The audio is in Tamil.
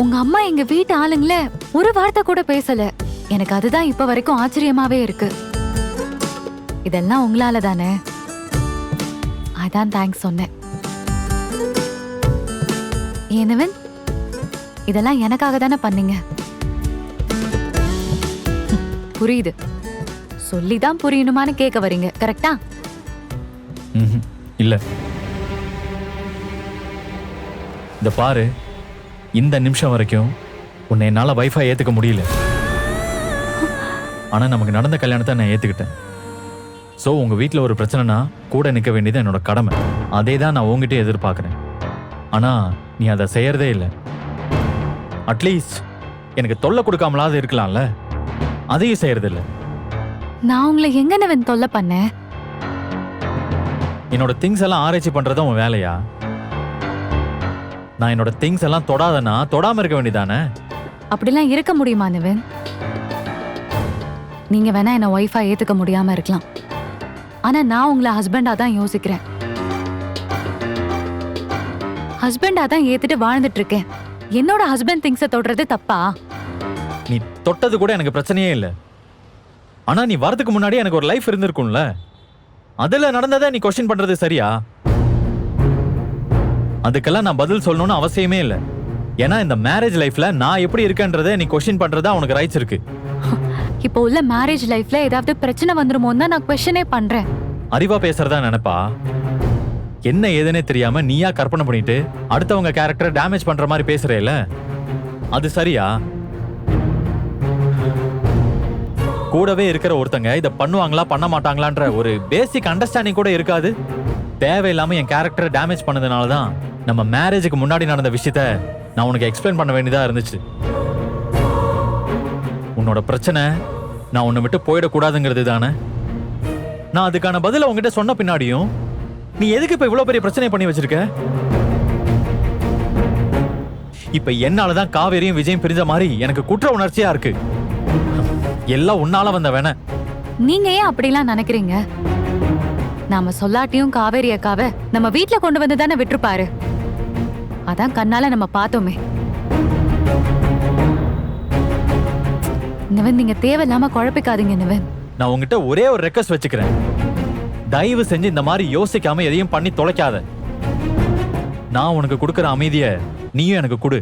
உங்க அம்மா எங்க வீட்டு ஆளுங்கள ஒரு வார்த்தை கூட பேசல. எனக்கு அதுதான் இப்ப வரைக்கும் ஆச்சரியமாவே இருக்கு. இதெல்லாம் உங்களால தானே? அதான் தேங்க்ஸ் சொன்னேன். ஏனவன், இதெல்லாம் எனக்காக தானே பண்ணீங்க. புரியுது. சொல்லிதான் புரியணுமான்னு கேட்க வரீங்க, கரெக்டா? இல்ல. இந்த பாரு, இந்த நிமிஷம் வரைக்கும் உன்னை என்னால வைஃபா ஏத்துக்க முடியல. ஆனா நமக்கு நடந்த கல்யாணத்தை நான் ஏத்துக்கிட்டேன். சோ உங்க வீட்டுல ஒரு பிரச்சனைனா கூட நிக்க வேண்டியது என்னோட கடமை. அதே தான் நான் உங்ககிட்ட எதிர்பார்க்கிறேன். ஆனா நீ அதை செய்யறதே இல்லை. அட்லீஸ்ட் எனக்கு தொல்லை கொடுக்காமலாவது இருக்கலாம்ல, அதையும் செய்யறது இல்லை. நான் உங்களை எங்க தொல்லை பண்ணேன்? என்னோட திங்ஸ் எல்லாம் ஆராய்ச்சி பண்றது உன் வேலையா? நான் என்னோட திங்ஸ் எல்லாம் தொடாதனா தொடாம இருக்க வேண்டியதானே? அப்படிலாம் இருக்க முடியுமா நிவன்? நீங்க வேணா என்ன ஒய்ஃபா ஏத்துக்க முடியாம இருக்கலாம். ஆனா நான் உங்களை ஹஸ்பண்டா தான் யோசிக்கிறேன். ஹஸ்பண்டா தான் ஏத்துட்டு வாழ்ந்துட்டு இருக்கேன். என்னோட ஹஸ்பண்ட் திங்ஸை தொடுறது தப்பா? நீ தொட்டது கூட எனக்கு பிரச்சனையே இல்லை. ஆனா நீ வரதுக்கு முன்னாடி எனக்கு ஒரு லைஃப் இருந்திருக்கும்ல. அதுல நடந்ததை நீ கொஸ்டின் பண்றது சரியா? அதுக்கெல்லாம் நான் பதில் சொல்லணும்னு அவசியமே இல்லை. ஏன்னா இந்த மேரேஜ் லைஃப்ல நான் எப்படி இருக்கேன்றதை நீ கொஸ்டின் பண்றதா உனக்கு ரைட்ஸ் இருக்கு. இப்போ உள்ள மேரேஜ் லைஃப்ல ஏதாவது பிரச்சனை வந்துருமோன்னு தான் நான் கொஸ்டினே பண்றேன். அறிவா பேசுறதா நினைப்பா? என்ன ஏதுனே தெரியாம நீயா கற்பனை பண்ணிட்டு அடுத்தவங்க கேரக்டரை டேமேஜ் பண்ற மாதிரி பேசுறேல, அது சரியா? கூடவே இருக்கிற ஒருத்தங்க இதை பண்ணுவாங்களா பண்ண மாட்டாங்களான்ற ஒரு பேசிக் அண்டர்ஸ்டாண்டிங் கூட இருக்காது. தேவையில்லாம என் கேரக்டரை டேமேஜ் பண்ணதுனால தான் நம்ம மேரேஜுக்கு முன்னாடி நடந்த விஷயத்த நான் உனக்கு எக்ஸ்பிளைன் பண்ண வேண்டியதா இருந்துச்சு. உன்னோட பிரச்சனை நான் உன்னை விட்டு போயிடக்கூடாதுங்கிறது தானே. நான் அதுக்கான பதில உங்ககிட்ட சொன்ன பின்னாடியும் நீ எதுக்கு இப்ப இவ்வளவு பெரிய பிரச்சனை பண்ணி வச்சிருக்க? இப்ப என்னாலதான் காவேரியும் விஜயம் பிரிஞ்ச மாதிரி எனக்கு குற்ற உணர்ச்சியா இருக்கு. எல்லாம் உன்னால வந்த வேண. நீங்க ஏன் அப்படிலாம் நினைக்கிறீங்க? நாம சொல்லாட்டியும் காவேரி அக்காவை நம்ம வீட்டுல கொண்டு வந்து தானே விட்டுருப்பாரு. அதான் கண்ணால நம்ம பார்த்தோமே. நிவன், நீங்க தேவையில்லாம குழப்பிக்காதீங்க நிவன். நான் உங்ககிட்ட ஒரே ஒரு ரெக்வெஸ்ட் வச்சுக்கிறேன். தயவு செஞ்சு இந்த மாதிரி யோசிக்காம எதையும் பண்ணி தொலைக்காத. நான் உனக்கு கொடுக்கிற அமைதியை நீயும் எனக்கு கொடு.